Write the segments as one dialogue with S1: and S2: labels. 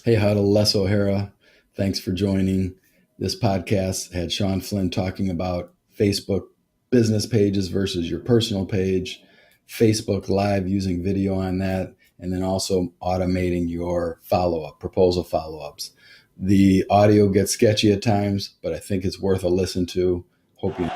S1: Hey, Huddle, Les O'Hara. Thanks for joining this podcast. I had Shawn Flynn talking about Facebook business pages versus your personal page, Facebook Live using video on that, and then also automating your proposal follow ups. The audio gets sketchy at times, but I think it's worth a listen to. Hope you.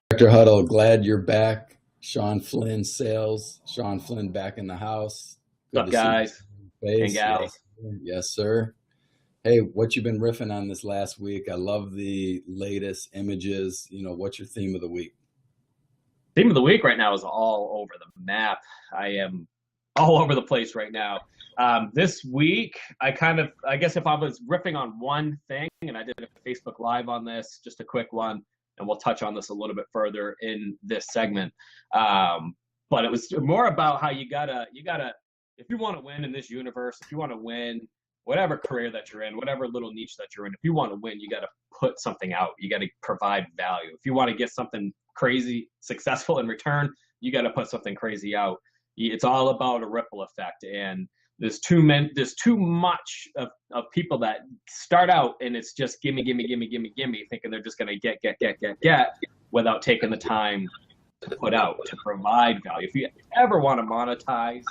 S1: Dr. Huddle, glad you're back. Shawn Flynn sales. Shawn Flynn back in the house.
S2: What's up, guys and gals?
S1: Yes, sir. Hey, what you been riffing on this last week? I love the latest images. What's your theme of the week?
S2: Theme of the week right now is all over the map. I am all over the place right now. This week, I guess if I was riffing on one thing, and I did a Facebook Live on this, just a quick one, and we'll touch on this a little bit further in this segment. But it was more about how you gotta, if you want to win in this universe, if you want to win whatever career that you're in, whatever little niche that you're in, if you want to win, you got to put something out. You got to provide value. If you want to get something crazy successful in return, you got to put something crazy out. It's all about a ripple effect. And there's too much of people that start out and it's just gimme, thinking they're just going to get without taking the time to put out, to provide value. If you ever want to monetize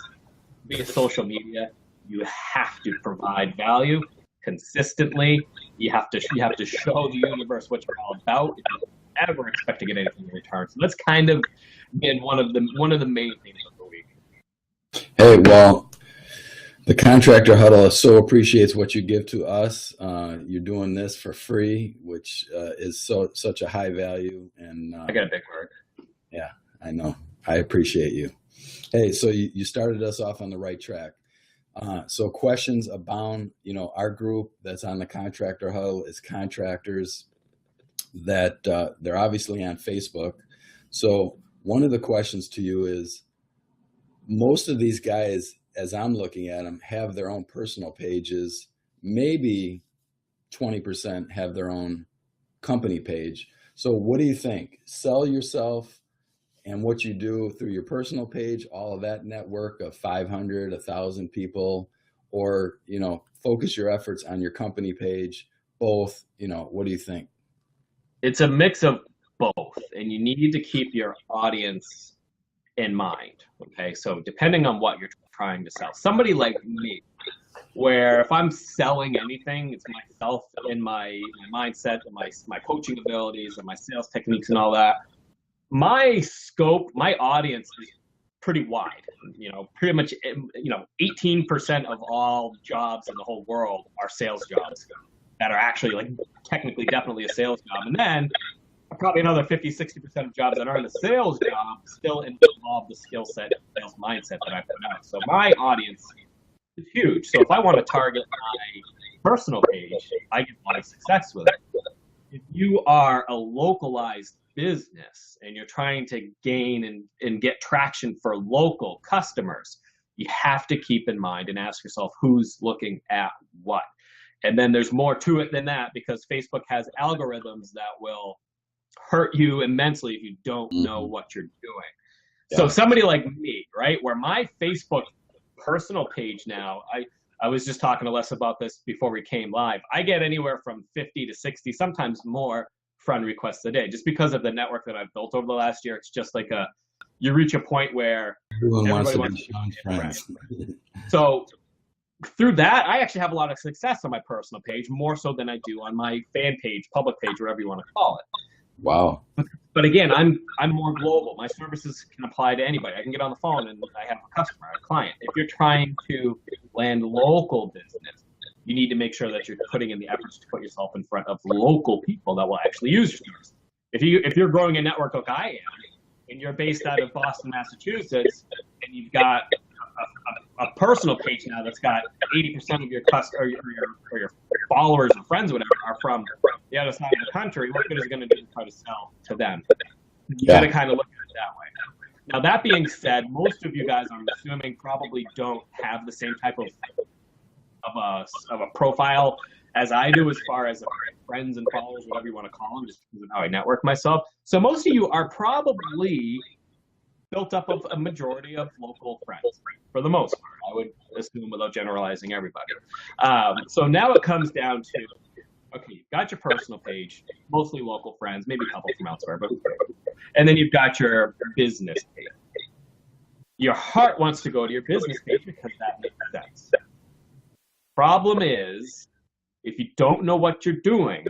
S2: via social media, you have to provide value consistently. You have to show the universe what you're all about if you ever expect to get anything in return. So that's kind of been one of the main themes of the week.
S1: Hey, well, the Contractor Huddle so appreciates what you give to us. You're doing this for free, which is such a high value. And
S2: I got a big word.
S1: Yeah, I know. I appreciate you. Hey, so you started us off on the right track. So questions abound. Our group that's on the Contractor Huddle is contractors that they're obviously on Facebook. So one of the questions to you is, most of these guys, as I'm looking at them, have their own personal pages. Maybe 20% have their own company page. So what do you think? Sell yourself and what you do through your personal page, all of that network of 500, 1,000 people, or, focus your efforts on your company page, both, what do you think?
S2: It's a mix of both, and you need to keep your audience in mind. Okay. So depending on what you're trying to sell, somebody like me, where if I'm selling anything, it's myself and my mindset and my coaching abilities and my sales techniques and all that. My scope, my audience is pretty wide. Pretty much, 18% of all jobs in the whole world are sales jobs that are actually like technically definitely a sales job. And then probably another 50-60% of jobs that aren't a sales job still involve the skill set, sales mindset that I put out. So my audience is huge. So if I want to target my personal page, I get a lot of success with it. If you are a localized business and you're trying to gain and get traction for local customers, you have to keep in mind and ask yourself who's looking at what. And then there's more to it than that, because Facebook has algorithms that will hurt you immensely if you don't know what you're doing. Yeah. So somebody like me, right, where my Facebook personal page now, I was just talking to Les about this before we came live. I get anywhere from 50 to 60, sometimes more friend requests a day, just because of the network that I've built over the last year. It's just like you reach a point where everybody wants to be friends. So through that, I actually have a lot of success on my personal page, more so than I do on my fan page, public page, whatever you want to call it.
S1: Wow.
S2: But again, I'm more global. My services can apply to anybody. I can get on the phone and I have a customer, a client. If you're trying to land local business, you need to make sure that you're putting in the efforts to put yourself in front of local people that will actually use your service. If you're growing a network like I am, and you're based out of Boston, Massachusetts, and you've got a personal page now that's got 80% of your customers or your followers or friends, or whatever, are from the other side of the country, what good is it going to do to try to sell to them? You got to kind of look at it that way. Now, that being said, most of you guys, I'm assuming, probably don't have the same type of a profile as I do, as far as friends and followers, whatever you want to call them, just because of how I network myself. So most of you are probably built up of a majority of local friends, for the most part, I would assume, without generalizing everybody. So now it comes down to, okay, you've got your personal page, mostly local friends, maybe a couple from elsewhere, but and then you've got your business page. Your heart wants to go to your business page because that makes sense. Problem is, if you don't know what you're doing,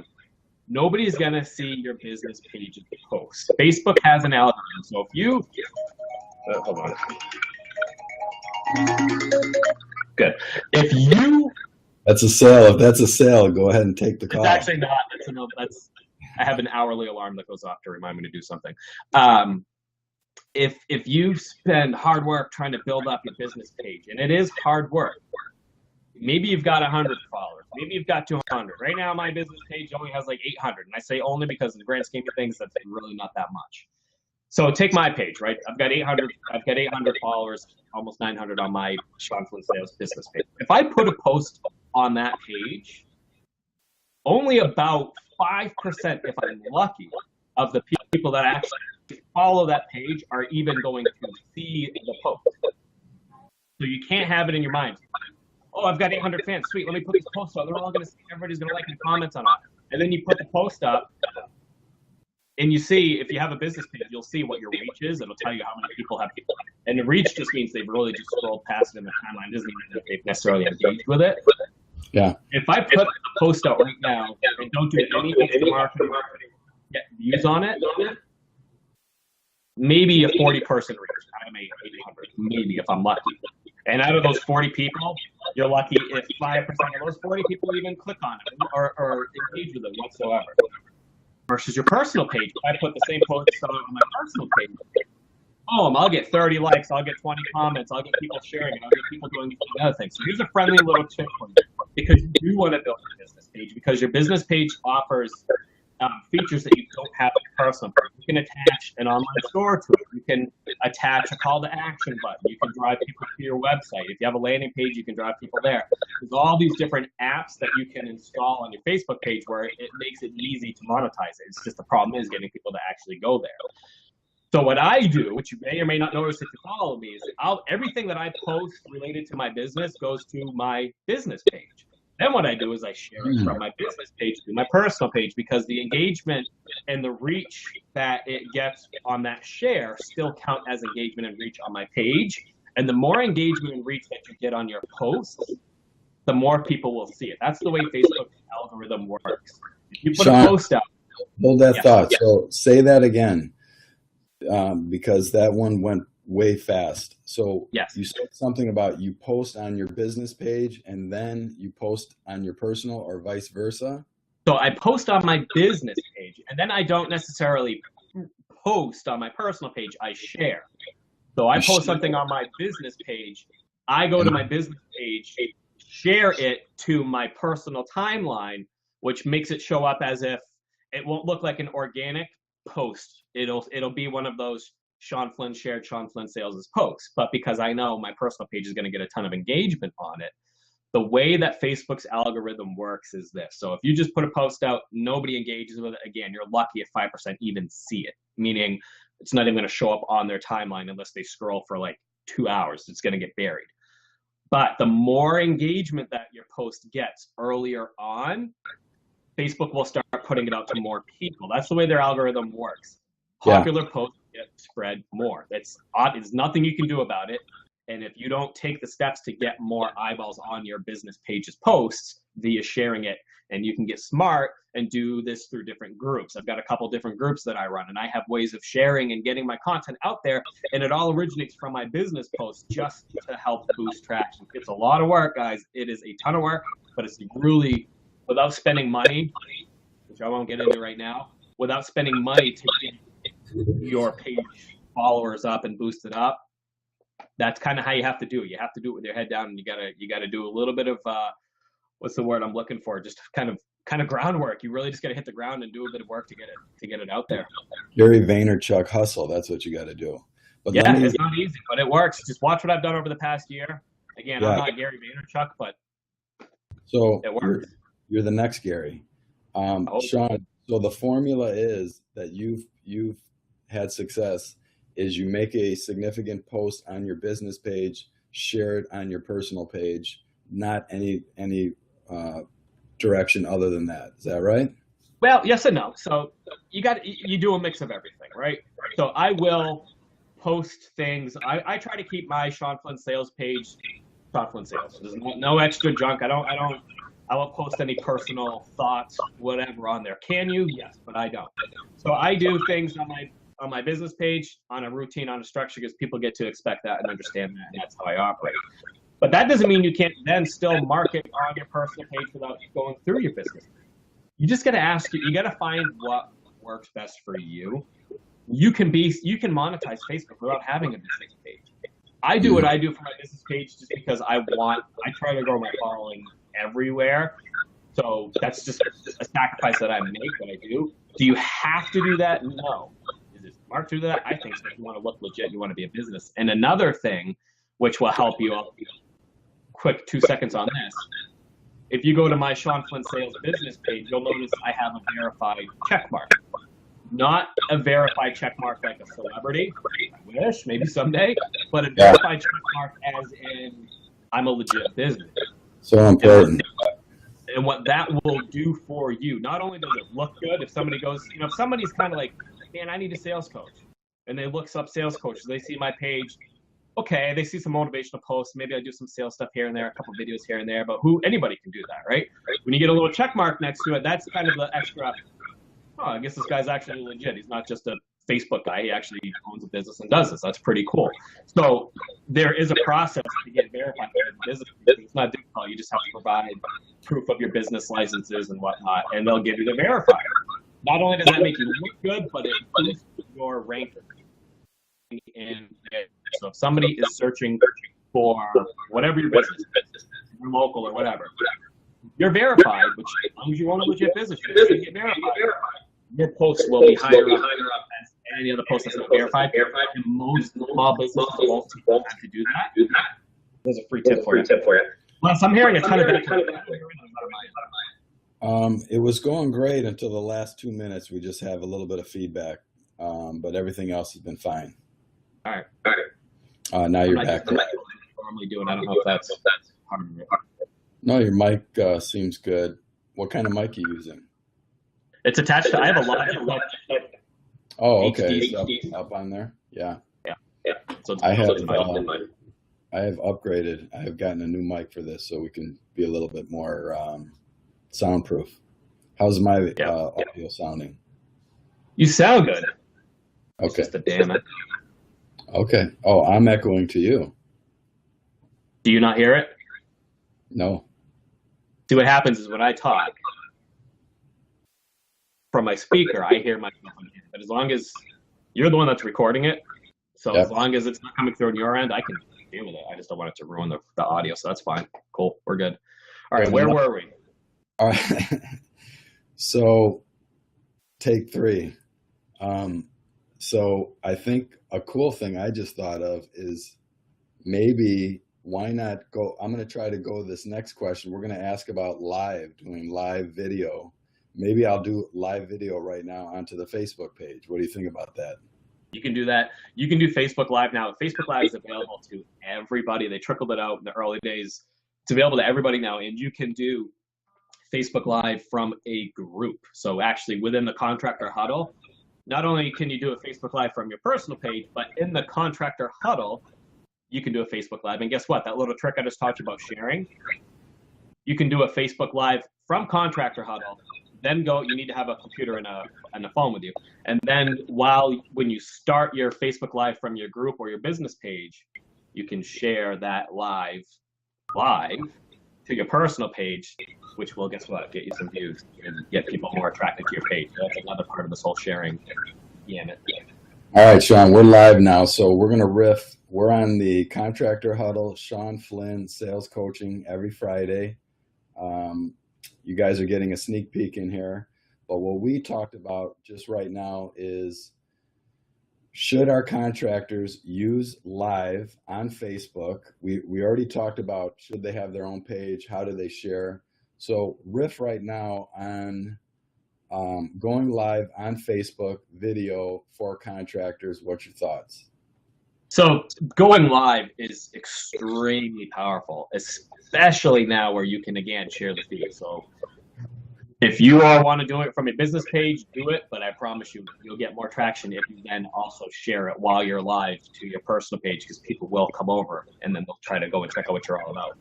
S2: nobody's going to see your business page's posts. Facebook has an algorithm. So if you, hold on. Good. If you,
S1: that's a sale. If that's a sale, go ahead and take the call.
S2: It's actually not. I have an hourly alarm that goes off to remind me to do something. If you spend hard work trying to build up your business page, and it is hard work, maybe you've got 100 followers, maybe you've got 200. Right now, my business page only has like 800, and I say only because in the grand scheme of things, that's really not that much. So take my page, right? I've got 800 followers, almost 900 on my Shawn Flynn Sales business page. If I put a post on that page, only about 5%, if I'm lucky, of the people that actually follow that page are even going to see the post. So you can't have it in your mind. Oh, I've got 800 fans. Sweet, let me put this post up. They're all going to see, everybody's going to like and comment on it. And then you put the post up, and you see, if you have a business page, you'll see what your reach is. It'll tell you how many people have. And the reach just means they've really just scrolled past it in the timeline. It doesn't mean that they've necessarily engaged with it.
S1: Yeah.
S2: If I put a post out right now and don't do anything to marketing, get views on it, maybe a 40-person reach out of 800, maybe if I'm lucky. And out of those 40 people, you're lucky if 5% of those 40 people even click on it or engage with it whatsoever. Versus your personal page, if I put the same post on my personal page, I'll get 30 likes, I'll get 20 comments, I'll get people sharing it, I'll get people doing other things. So here's a friendly little tip for you, because you do want to build a business page, because your business page offers features that you don't have in your personal page. You can attach an online store to it. You can attach a call to action button. You can drive people to your website. If you have a landing page, you can drive people there. There's all these different apps that you can install on your Facebook page where it makes it easy to monetize it. It's just the problem is getting people to actually go there. So what I do, which you may or may not notice if you follow me, is everything that I post related to my business goes to my business page. Then what I do is I share it from my business page to my personal page, because the engagement and the reach that it gets on that share still count as engagement and reach on my page. And the more engagement and reach that you get on your posts, the more people will see it. That's the way Facebook's algorithm works. If you put
S1: Shawn,
S2: a post out.
S1: Hold that thought. So say that again, because that one went way fast. So
S2: yes.
S1: You said something about you post on your business page and then you post on your personal, or vice versa?
S2: So I post on my business page, and then I don't necessarily post on my personal page, I share. So I post something on my business page, I go to my business page, share it to my personal timeline, which makes it show up as if it won't look like an organic post. It'll be one of those Shawn Flynn shared Shawn Flynn Sales' posts. But because I know my personal page is going to get a ton of engagement on it, the way that Facebook's algorithm works is this. So if you just put a post out, nobody engages with it, again, you're lucky if 5% even see it, meaning it's not even going to show up on their timeline unless they scroll for like 2 hours. It's going to get buried. But the more engagement that your post gets earlier on, Facebook will start putting it out to more people. That's the way their algorithm works. Popular posts get spread more. It's nothing you can do about it. And if you don't take the steps to get more eyeballs on your business page's posts via sharing it, and you can get smart and do this through different groups. I've got a couple different groups that I run, and I have ways of sharing and getting my content out there, and it all originates from my business posts just to help boost traction. It's a lot of work, guys. It is a ton of work, but it's really, without spending money, which I won't get into right now, without spending money to get your page followers up and boost it up, that's kind of how you have to do it. You have to do it with your head down, and you gotta do a little bit of what's the word I'm looking for? Just kind of groundwork. You really just gotta hit the ground and do a bit of work to get it out there.
S1: Gary Vaynerchuk hustle. That's what you got to do. But
S2: yeah, it's not easy, but it works. Just watch what I've done over the past year. Again, I'm not Gary Vaynerchuk, but
S1: so
S2: it works.
S1: You're the next Gary. Shawn, so the formula is that you've had success is you make a significant post on your business page, share it on your personal page, not any direction other than that. Is that right?
S2: Well, yes and no. So you do a mix of everything, right? So I will post things. I try to keep my Shawn Flynn sales page Shawn Flynn sales. There's no extra junk. I won't post any personal thoughts, whatever on there. Can you? Yes, but I don't. So I do things on my business page on a routine, on a structure, because people get to expect that and understand that, and that's how I operate. But that doesn't mean you can't then still market on your personal page without going through your business. You just got to you got to find what works best for you. You can monetize Facebook without having a business page. I do what I do for my business page just because I try to grow my following everywhere. So that's just a sacrifice that I make, that I do. Do you have to do that? No. Is it smart to do that? I think so. If you want to look legit, you want to be a business. And another thing, which will help you out, quick 2 seconds on this. If you go to my Shawn Flynn Sales business page, you'll notice I have a verified check mark. Not a verified check mark like a celebrity. I wish, maybe someday. But a verified check mark as in I'm a legit business.
S1: So important.
S2: And what that will do for you, not only does it look good, if somebody goes, if somebody's kind of like, man, I need a sales coach, and they looks up sales coaches, they see my page, okay, they see some motivational posts, maybe I do some sales stuff here and there, a couple videos here and there, but anybody can do that, right? When you get a little check mark next to it, that's kind of the extra, I guess this guy's actually legit. He's not just a Facebook guy. He actually owns a business and does this. That's pretty cool. So there is a process to get verified for the business. It's not difficult. You just have to provide proof of your business licenses and whatnot, and they'll give you the verifier. Not only does that make you look good, but it boosts your ranking. And so if somebody is searching for whatever your business is, your local or whatever, you're verified, which as long as you own a legit business, you're going to get verified. Your posts will be higher up as any other post that's not verified. And most small businesses won't have to do that. There's a free tip for you. Well, I'm hearing a ton of that.
S1: It was going great until the last 2 minutes. We just have a little bit of feedback, but everything else has been fine.
S2: All right.
S1: Now you're back.
S2: Normally doing. I don't know if that's hard.
S1: No, your mic seems good. What kind of mic are you using?
S2: It's attached to. I have a lot of.
S1: Oh, okay. It's up on there. Yeah. So I have upgraded. I have gotten a new mic for this, so we can be a little bit more soundproof. How's my audio sounding?
S2: You sound good.
S1: Okay.
S2: It's just a damn it.
S1: Okay. Oh, I'm echoing to you.
S2: Do you not hear it?
S1: No.
S2: See, what happens is when I talk from my speaker, I hear myself in here. But as long as you're the one that's recording it, so as long as it's not coming through on your end, I can deal with it. I just don't want it to ruin the audio, so that's fine. Cool. We're good. All right, where were we?
S1: All right. So, take 3. So I think a cool thing I just thought of is maybe why not go, I'm going to try to go this next question. We're going to ask about doing live video. Maybe I'll do live video right now onto the Facebook page. What do you think about that?
S2: You can do that. You can do Facebook Live now. Facebook Live is available to everybody. They trickled it out in the early days. It's available to everybody now, and you can do Facebook Live from a group. So actually within the contractor huddle, not only can you do a Facebook Live from your personal page, but in the contractor huddle, you can do a Facebook Live. And guess what? That little trick I just taught you about sharing, you can do a Facebook Live from contractor huddle. Then you need to have a computer and a phone with you. And then when you start your Facebook Live from your group or your business page, you can share that live to your personal page, which will, guess what, get you some views and get people more attracted to your page. So that's another part of this whole sharing gamut.
S1: All right, Shawn, we're live now. So we're going to riff. We're on the Contractor Huddle, Shawn Flynn Sales Coaching every Friday. You guys are getting a sneak peek in here. But what we talked about just right now is, should our contractors use live on Facebook? We already talked about, should they have their own page? How do they share? So riff right now on going live on Facebook video for contractors. What's your thoughts?
S2: So going live is extremely powerful, especially now where you can, again, share the feed. So if you all want to do it from a business page, do it. But I promise you, you'll get more traction if you then also share it while you're live to your personal page, because people will come over and then they'll try to go and check out what you're all about.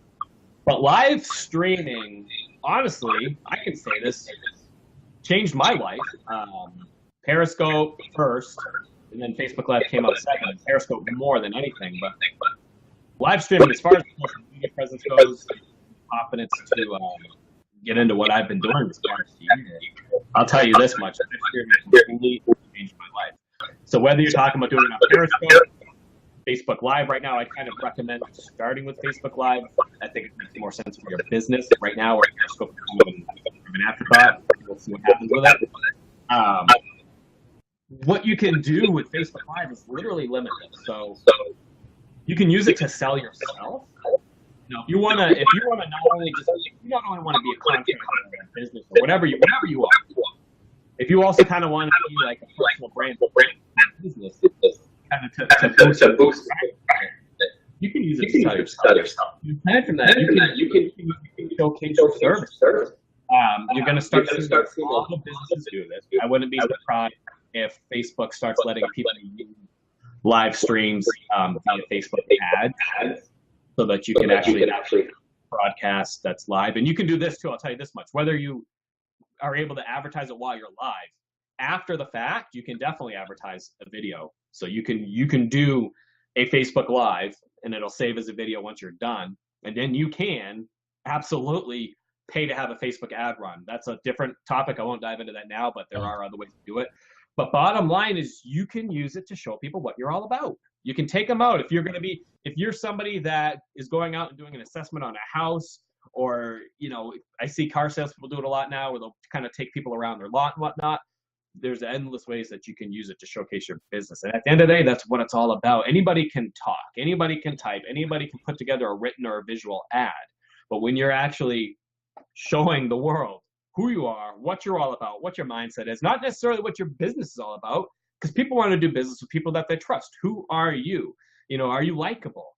S2: But live streaming, honestly, I can say this, changed my life. Periscope first, and then Facebook Live came out second. Periscope more than anything, but live streaming, as far as social media presence goes, confidence to get into what I've been doing this past year. I'll tell you this much: live streaming completely changed my life. So whether you're talking about doing it on Periscope, Facebook Live, right now I kind of recommend starting with Facebook Live. I think it makes more sense for your business right now, where Periscope is kind of an afterthought. We'll see what happens with it. What you can do with Facebook Live is literally limitless. So you can use it to sell yourself. Now, if you want to not only want to be a contractor or a business or whatever you are, if you also kind of want to be like a personal brand business, kind of to boost, you can use it to sell yourself. Aside from that, you can showcase your service. You're going to start seeing a lot of businesses do this. I wouldn't be surprised if Facebook starts letting people use live streams via Facebook ads, so that you can actually broadcast that's live. And you can do this too. I'll tell you this much: whether you are able to advertise it while you're live, after the fact, you can definitely advertise a video. So you can do a Facebook Live, and it'll save as a video once you're done, and then you can absolutely pay to have a Facebook ad run. That's a different topic. I won't dive into that now, but there are other ways to do it. But bottom line is, you can use it to show people what you're all about. You can take them out. If you're somebody that is going out and doing an assessment on a house, or, I see car salespeople do it a lot now, where they'll kind of take people around their lot and whatnot. There's endless ways that you can use it to showcase your business. And at the end of the day, that's what it's all about. Anybody can talk, anybody can type, anybody can put together a written or a visual ad. But when you're actually showing the world who you are, what you're all about, what your mindset is, not necessarily what your business is all about, because people want to do business with people that they trust. Who are you? Are you likable?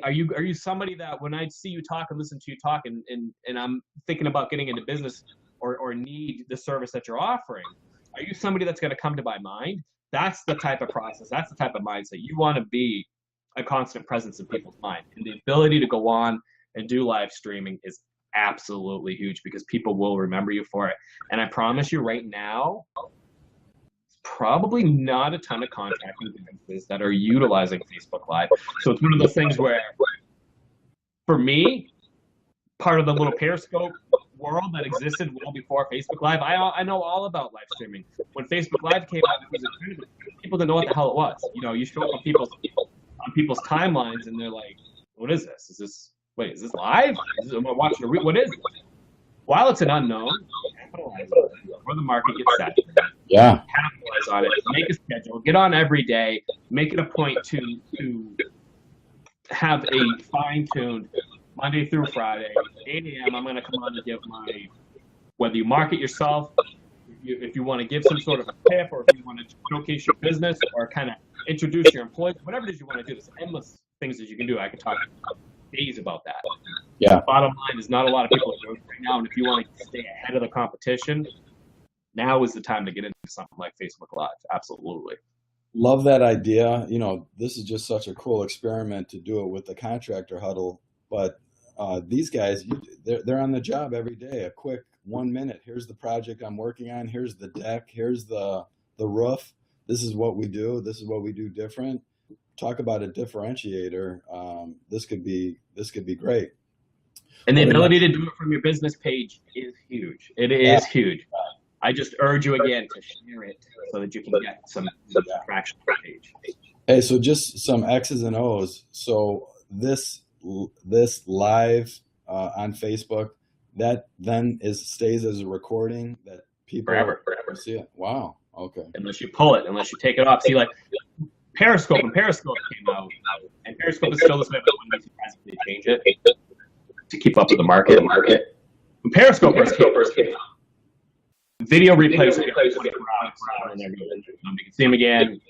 S2: Are you somebody that when I see you talk and listen to you talk, and I'm thinking about getting into business or need the service that you're offering, are you somebody that's going to come to my mind? That's the type of process. That's the type of mindset. You want to be a constant presence in people's mind. And the ability to go on and do live streaming is absolutely huge, because people will remember you for it. And I promise you right now, probably not a ton of contracting businesses that are utilizing Facebook Live. So it's one of those things where, for me, part of the little Periscope world that existed well before Facebook Live, I know all about live streaming. When Facebook Live came out, people didn't know what the hell it was. You show up on people's timelines, and they're like, "What is this? Is this live? Am I watching what is it?" While it's an unknown, capitalize on it before the market gets set.
S1: Yeah.
S2: Capitalize on it. Make a schedule. Get on every day. Make it a point to have a fine-tuned Monday through Friday, 8 a.m. I'm going to come on and give whether you market yourself, if you want to give some sort of a tip, or if you want to showcase your business, or kind of introduce your employees, whatever it is you want to do. There's endless things that you can do. I could talk days about that.
S1: Yeah.
S2: Bottom line is, not a lot of people are doing it right now, and if you want to stay ahead of the competition, now is the time to get into something like Facebook Live. Absolutely.
S1: Love that idea. This is just such a cool experiment to do it with the contractor huddle. But these guys, they're on the job every day. A quick 1 minute. Here's the project I'm working on. Here's the deck. Here's the roof. This is what we do. This is what we do different. Talk about a differentiator. This could be great.
S2: And the ability to do it from your business page is huge. It is huge. I just urge you again to share it so that you can get some traction on the page.
S1: Hey, so just some X's and O's. So this live on Facebook, that then stays as a recording that people
S2: forever
S1: see it. Wow. Okay.
S2: Unless you pull it, unless you take it off. See, like Periscope came out, and Periscope is still this way, but when they change it to keep up with the market. When Periscope first came out, Video replays will get 24 hours, and they're good. You can see them again.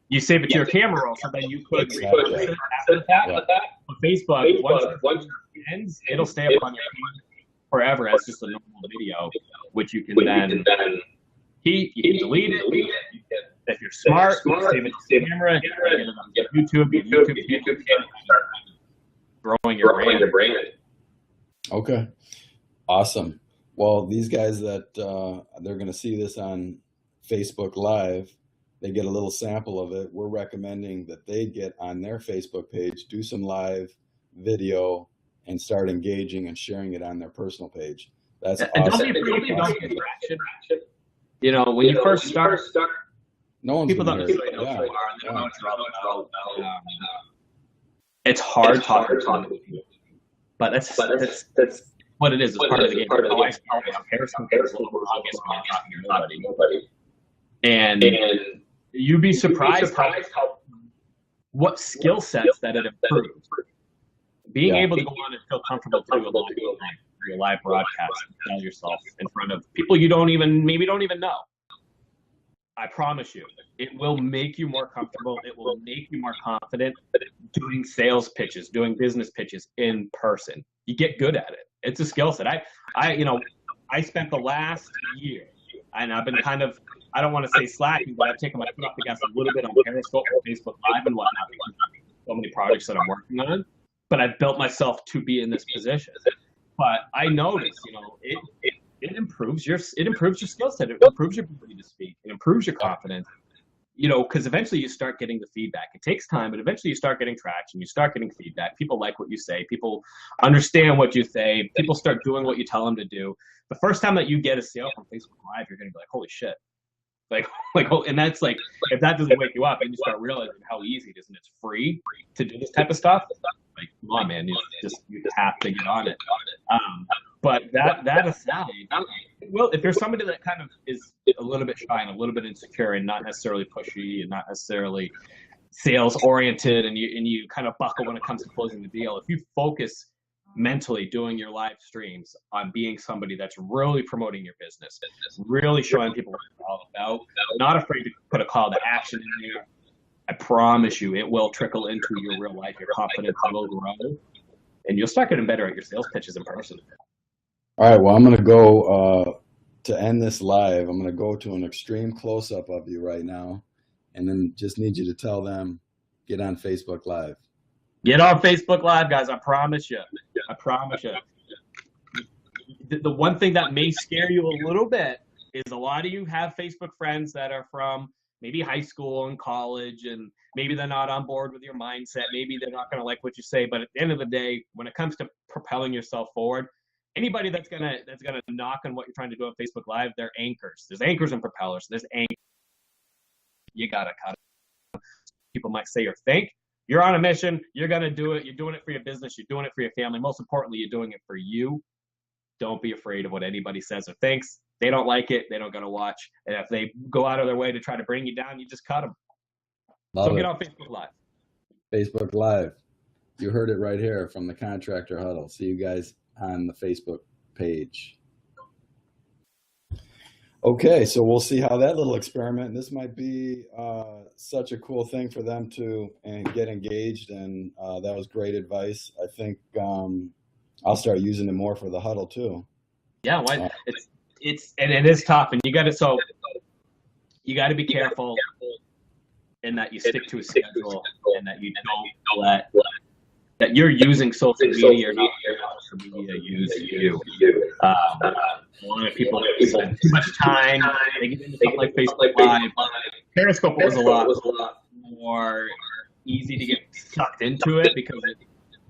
S2: You save it to your camera roll, so then you could replace it after that. On Facebook, once it ends, it'll stay up on your feed forever as just a normal video, which you can then keep. You can delete it. If you're smart, save it to the camera. Get YouTube growing your brand.
S1: Okay, awesome. Well, these guys that they're going to see this on Facebook Live, they get a little sample of it. We're recommending that they get on their Facebook page, do some live video, and start engaging and sharing it on their personal page. That's awesome.
S2: Don't be afraid if you don't get traction. You know, when you first start,
S1: no one's
S2: people don't necessarily know who you are. They don't know what you're all about. It's hard talking to people, but that's what it is. It's part of the game. Comparison is a little more obvious when you're talking to nobody. And you'd be surprised how what skill sets that it improves. Being able to go on and feel comfortable to do a live broadcast and tell yourself in front of people you maybe don't even know. I promise you, it will make you more comfortable. It will make you more confident doing sales pitches, doing business pitches in person. You get good at it. It's a skill set. I spent the last year, and I've been kind of, I don't want to say slacking, but I've taken my foot off the gas a little bit on Periscope and Facebook Live and whatnot because of so many projects that I'm working on. But I've built myself to be in this position. But I noticed, it improves your skill set. It improves your ability to speak. It improves your confidence. Because eventually you start getting the feedback. It takes time, but eventually you start getting traction. You start getting feedback. People like what you say. People understand what you say. People start doing what you tell them to do. The first time that you get a sale from Facebook Live, you're going to be like, holy shit. And that's like, if that doesn't wake you up, then you start realizing how easy it is, and it's free to do this type of stuff. Like, come on, man, you have to get on it. But that aside, well, if you're somebody that kind of is a little bit shy and a little bit insecure and not necessarily pushy and not necessarily sales oriented, and you kind of buckle when it comes to closing the deal, if you focus mentally doing your live streams on being somebody that's really promoting your business, really showing people what it's all about, not afraid to put a call to action in there, I promise you it will trickle into your real life. Your confidence will grow, and you'll start getting better at your sales pitches in person.
S1: All right, well, I'm going to go to end this live. I'm going to go to an extreme close-up of you right now, and then just need you to tell them, get on Facebook Live.
S2: Get on Facebook Live, guys. I promise you. I promise you. The one thing that may scare you a little bit is a lot of you have Facebook friends that are from maybe high school and college, and maybe they're not on board with your mindset. Maybe they're not going to like what you say. But at the end of the day, when it comes to propelling yourself forward, anybody that's gonna knock on what you're trying to do on Facebook Live, they're anchors. There's anchors and propellers. There's anchors. You gotta cut it. People might say or think. You're on a mission. You're gonna do it. You're doing it for your business. You're doing it for your family. Most importantly, you're doing it for you. Don't be afraid of what anybody says or thinks. They don't like it. They don't gonna watch. And if they go out of their way to try to bring you down, you just cut them. So get on Facebook Live.
S1: Facebook Live. You heard it right here from the Contractor Huddle. See you guys on the Facebook page. Okay, so we'll see how that little experiment, this might be such a cool thing for them to get engaged, and that was great advice. I think I'll start using it more for the huddle too.
S2: Yeah, it is tough, and you got to be careful in that you stick to a schedule and that you don't let that you're using social media or not social media use you. A lot of people spend too much time. They get into something like Facebook Live. Periscope was a lot more easy to get sucked into it because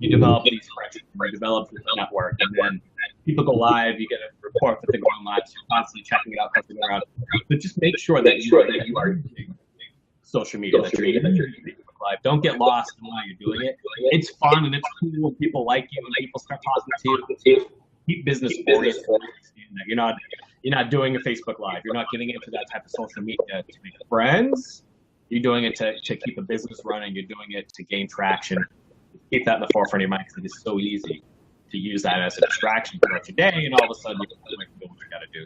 S2: you develop these friendships, you develop this network, and then people go live. You get a report that they're going live. So you're constantly checking it out, clicking around. But just make sure that you are using social media. That you're using Live. Don't get lost in why you're doing it. It's fun and it's cool when people like you and people start talking to you. Keep business oriented. You're not doing a Facebook Live. You're not getting into that type of social media to make friends. You're doing it to keep a business running. You're doing it to gain traction. Keep that in the forefront of your mind because it is so easy to use that as a distraction throughout your day, and all of a sudden you do what you got to do.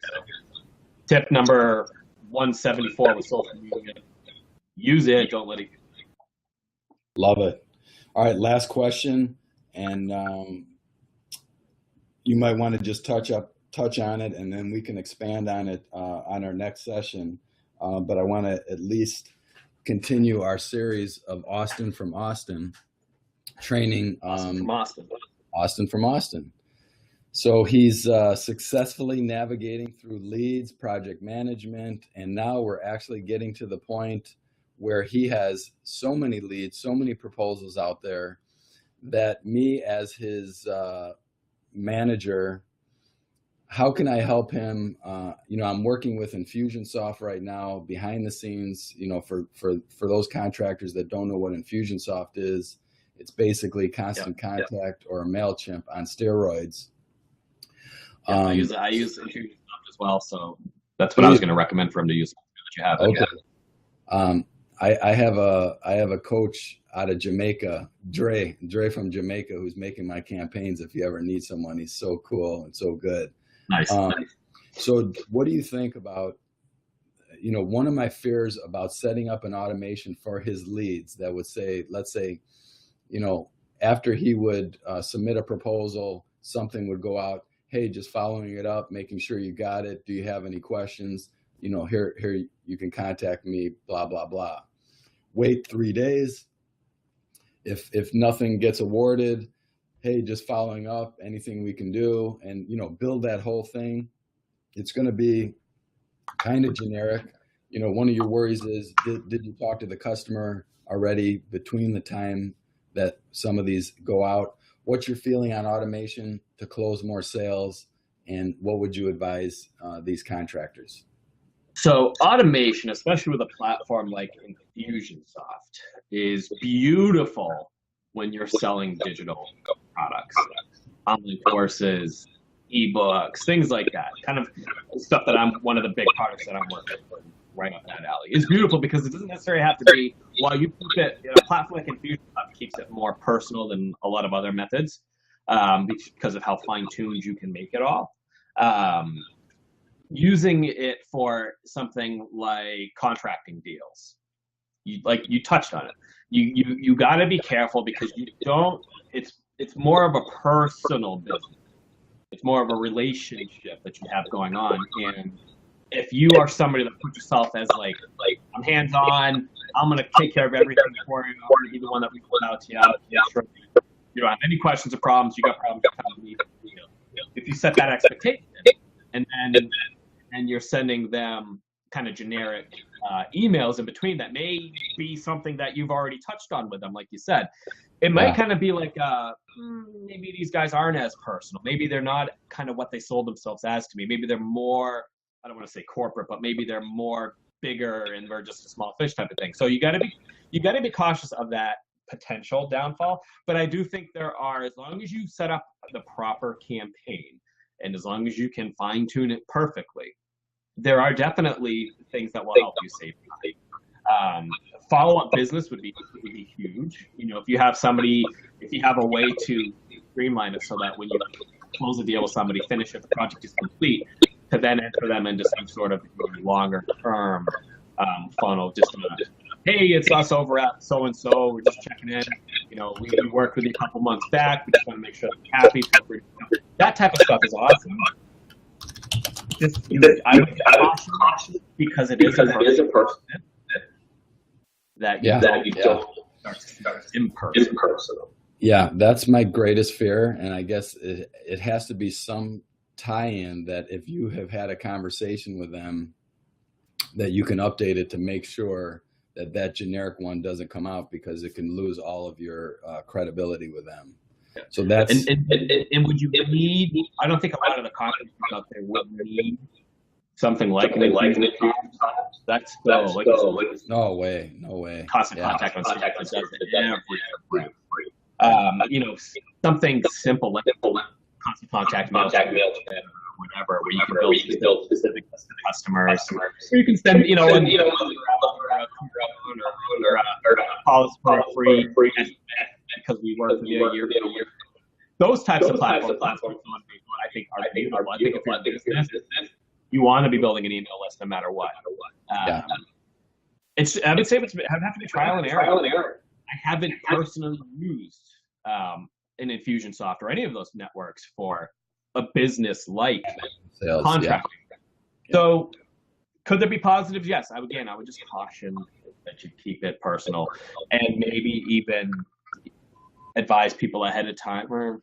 S2: So tip number 174 with social media. Use it. Don't let it.
S1: Love it. All right, last question, and you might want to just touch on it, and then we can expand on it on our next session. But I want to at least continue our series of Austin from Austin training. Austin from Austin. So he's successfully navigating through leads, project management, and now we're actually getting to the point where he has so many leads, so many proposals out there that me as his manager, how can I help him? I'm working with Infusionsoft right now behind the scenes, for those contractors that don't know what Infusionsoft is, it's basically Constant Contact or MailChimp on steroids.
S2: I use Infusionsoft as well. So that's what I was going to recommend for him to use. That you have it.
S1: Okay. I have a coach out of Jamaica, Dre from Jamaica, who's making my campaigns. If you ever need someone, he's so cool and so good.
S2: Nice.
S1: So what do you think about, one of my fears about setting up an automation for his leads that would say, let's say, after he would submit a proposal, something would go out, hey, just following it up, making sure you got it. Do you have any questions? Here you can contact me, blah, blah, blah. Wait 3 days. If nothing gets awarded, hey, just following up, anything we can do, and, build that whole thing. It's going to be kind of generic. One of your worries is, did you talk to the customer already between the time that some of these go out? What's your feeling on automation to close more sales? And what would you advise these contractors?
S2: So automation, especially with a platform like Infusionsoft, is beautiful when you're selling digital products, online courses, ebooks, things like that. Kind of stuff that one of the big products that I'm working with right up that alley. It's beautiful because it doesn't necessarily have to be, while you keep it, a platform like Infusionsoft keeps it more personal than a lot of other methods because of how fine-tuned you can make it all. Using it for something like contracting deals, you touched on it. You got to be careful because it's more of a personal business. It's more of a relationship that you have going on. And if you are somebody that puts yourself as like I'm hands-on, I'm going to take care of everything for you, I'm going to be the one that we put out to you. Sure you don't have any questions or problems, you got problems, come to me. If you set that expectation and you're sending them kind of generic emails in between that may be something that you've already touched on with them, like you said. It might kind of be like, maybe these guys aren't as personal. Maybe they're not kind of what they sold themselves as to me. Maybe they're more, I don't want to say corporate, but maybe they're more bigger and we're just a small fish type of thing. So you got to be cautious of that potential downfall. But I do think there are, as long as you set up the proper campaign and as long as you can fine tune it perfectly, there are definitely things that will help you save money. Follow-up business would be huge. If you have a way to streamline it so that when you close a deal with somebody, finish it, the project is complete, to then enter them into some sort of longer term funnel. Just hey, it's us over at so-and-so. We're just checking in. We worked with you a couple months back. We just want to make sure that you're happy. That type of stuff is awesome. I would caution because it is a person that you don't start impersonal.
S1: Yeah, that's my greatest fear, and I guess it has to be some tie-in that if you have had a conversation with them, that you can update it to make sure that generic one doesn't come out because it can lose all of your credibility with them. So that's
S2: and would you need? I don't think a lot of the contractors out there would need something like it. That's still
S1: no way.
S2: Constant contact on contact does everything. Something simple like constant contact mail, whatever, where you can build specific customers. Or you can send calls for free because we work with you a year. Those types of platforms I think are beautiful. I think if you're in business, you want to be building an email list no matter what. I would say I would have to be trial and error. I haven't personally used an Infusionsoft or any of those networks for a business like
S1: sales,
S2: contracting. So could there be positives? Yes. I would just caution that you keep it personal, and maybe even advise people ahead of time. Or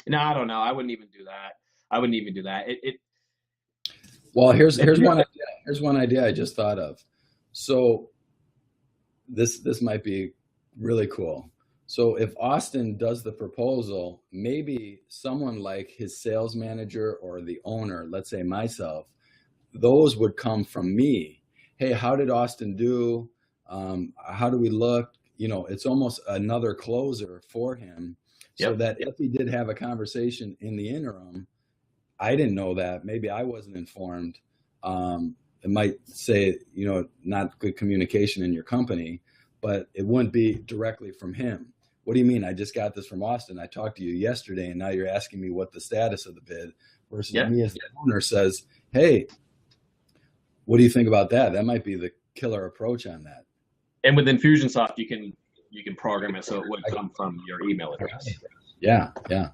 S2: no, I don't know. I wouldn't even do that.
S1: Well, here's one idea. Here's one idea I just thought of. So this might be really cool. So if Austin does the proposal, maybe someone like his sales manager or the owner, let's say myself, those would come from me. Hey, how did Austin do? How do we look? You know, it's almost another closer for him. So that if he did have a conversation in the interim, I didn't know that. Maybe I wasn't informed. It might say, you know, not good communication in your company, but it wouldn't be directly from him. What do you mean? I just got this from Austin. I talked to you yesterday, and now you're asking me what the status of the bid, versus me as the owner says, hey, what do you think about that? That might be the killer approach on that.
S2: And with Infusionsoft, you can program it so it would come from your email address.
S1: Yeah.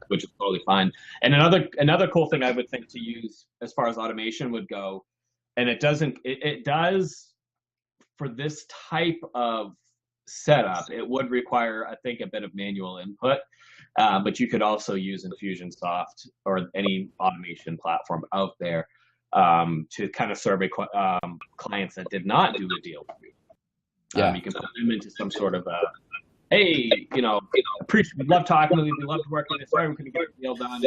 S2: Which is totally fine. And another cool thing I would think to use as far as automation would go, and it does for this type of setup, it would require, I think, a bit of manual input, but you could also use Infusionsoft or any automation platform out there to kind of survey clients that did not do a deal with you. You can put them into some sort of a, hey, we love talking to you, we love working this way, we couldn't get a deal done.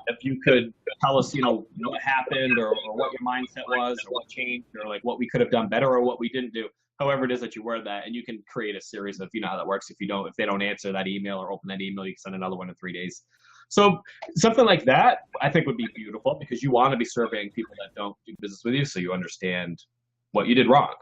S2: If you could tell us, what happened or what your mindset was or what changed or like what we could have done better or what we didn't do. However it is that you word that, and you can create a series of, how that works. If they don't answer that email or open that email, you can send another one in 3 days. So something like that, I think would be beautiful, because you want to be surveying people that don't do business with you, so you understand what you did wrong,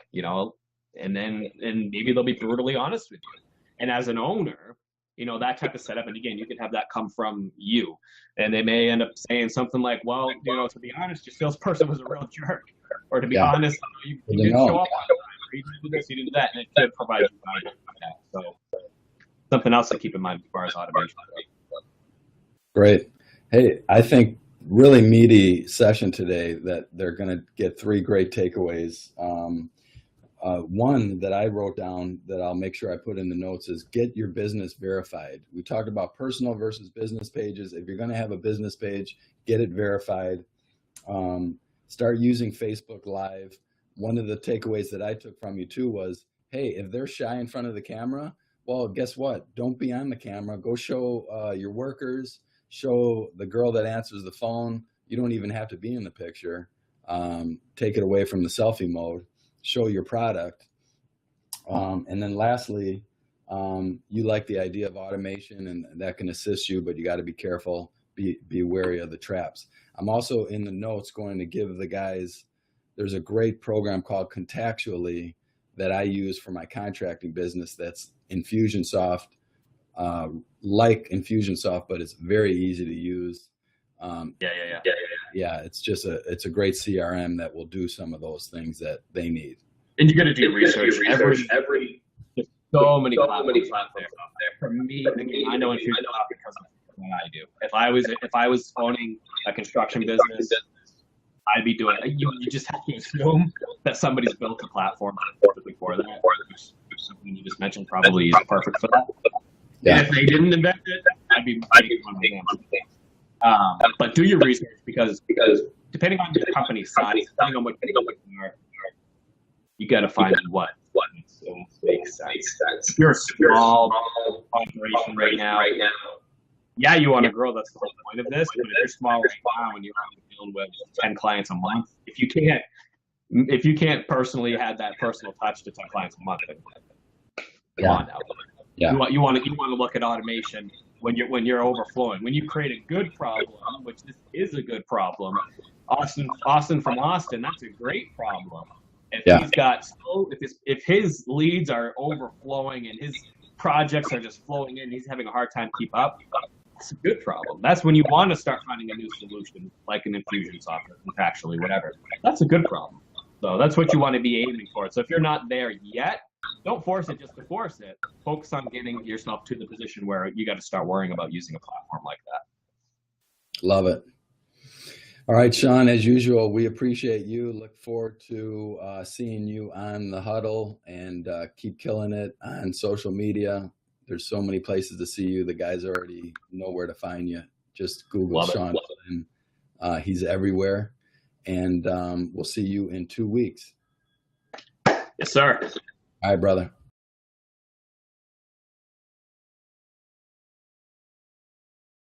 S2: and maybe they'll be brutally honest with you. And as an owner, that type of setup, and again, you can have that come from you, and they may end up saying something like, well, to be honest, your salesperson was a real jerk, or to be honest, you didn't show up on time, or you didn't do this, you didn't do that, and it could provide you value for that. So something else to keep in mind as far as automation.
S1: Great. Hey, I think really meaty session today that they're going to get 3 great takeaways. One that I wrote down that I'll make sure I put in the notes is get your business verified. We talked about personal versus business pages. If you're going to have a business page, get it verified. Start using Facebook Live. One of the takeaways that I took from you too was, hey, if they're shy in front of the camera, well, guess what? Don't be on the camera. Go show your workers, show the girl that answers the phone. You don't even have to be in the picture. Take it away from the selfie mode. Show your product. And then lastly, you like the idea of automation, and that can assist you, but you got to be careful, be wary of the traps. I'm also in the notes going to give the guys, there's a great program called Contactually that I use for my contracting business. That's Infusionsoft, like Infusionsoft, but it's very easy to use. Yeah, it's a great CRM that will do some of those things that they need.
S2: And you got to do research. Every there's so many platforms out there. For me, I know Infusionsoft because of what I do. If I was owning a construction business, I'd be doing it. You just have to assume that somebody's built a platform specifically for that. Something you just mentioned probably is perfect for that. Yeah. And if they didn't invent it, I'd be one of them. But do your research, because depending on your company size, depending on what you are, you got to find what makes sense. If you're a small operation right now, yeah, you want to grow. That's the whole point of this. But if you're small right now and you're dealing with 10 clients a month, if you can't personally have that personal touch to 10 clients a month, come on now. Yeah. You want to look at automation when you're overflowing. When you create a good problem, which this is a good problem, Austin from Austin, that's a great problem. If his leads are overflowing and his projects are just flowing in, he's having a hard time keep up. That's a good problem. That's when you want to start finding a new solution, like an infusion software, contractually, whatever. That's a good problem. So that's what you want to be aiming for. So if you're not there yet, don't force it just to force it. Focus on getting yourself to the position where you got to start worrying about using a platform like that.
S1: Love it. All right, Shawn, as usual, we appreciate you. Look forward to seeing you on the huddle, and keep killing it on social media. There's so many places to see you. The guys already know where to find you. Just Google Shawn Flynn. He's everywhere. And we'll see you in 2 weeks.
S2: Yes, sir.
S1: All right, brother.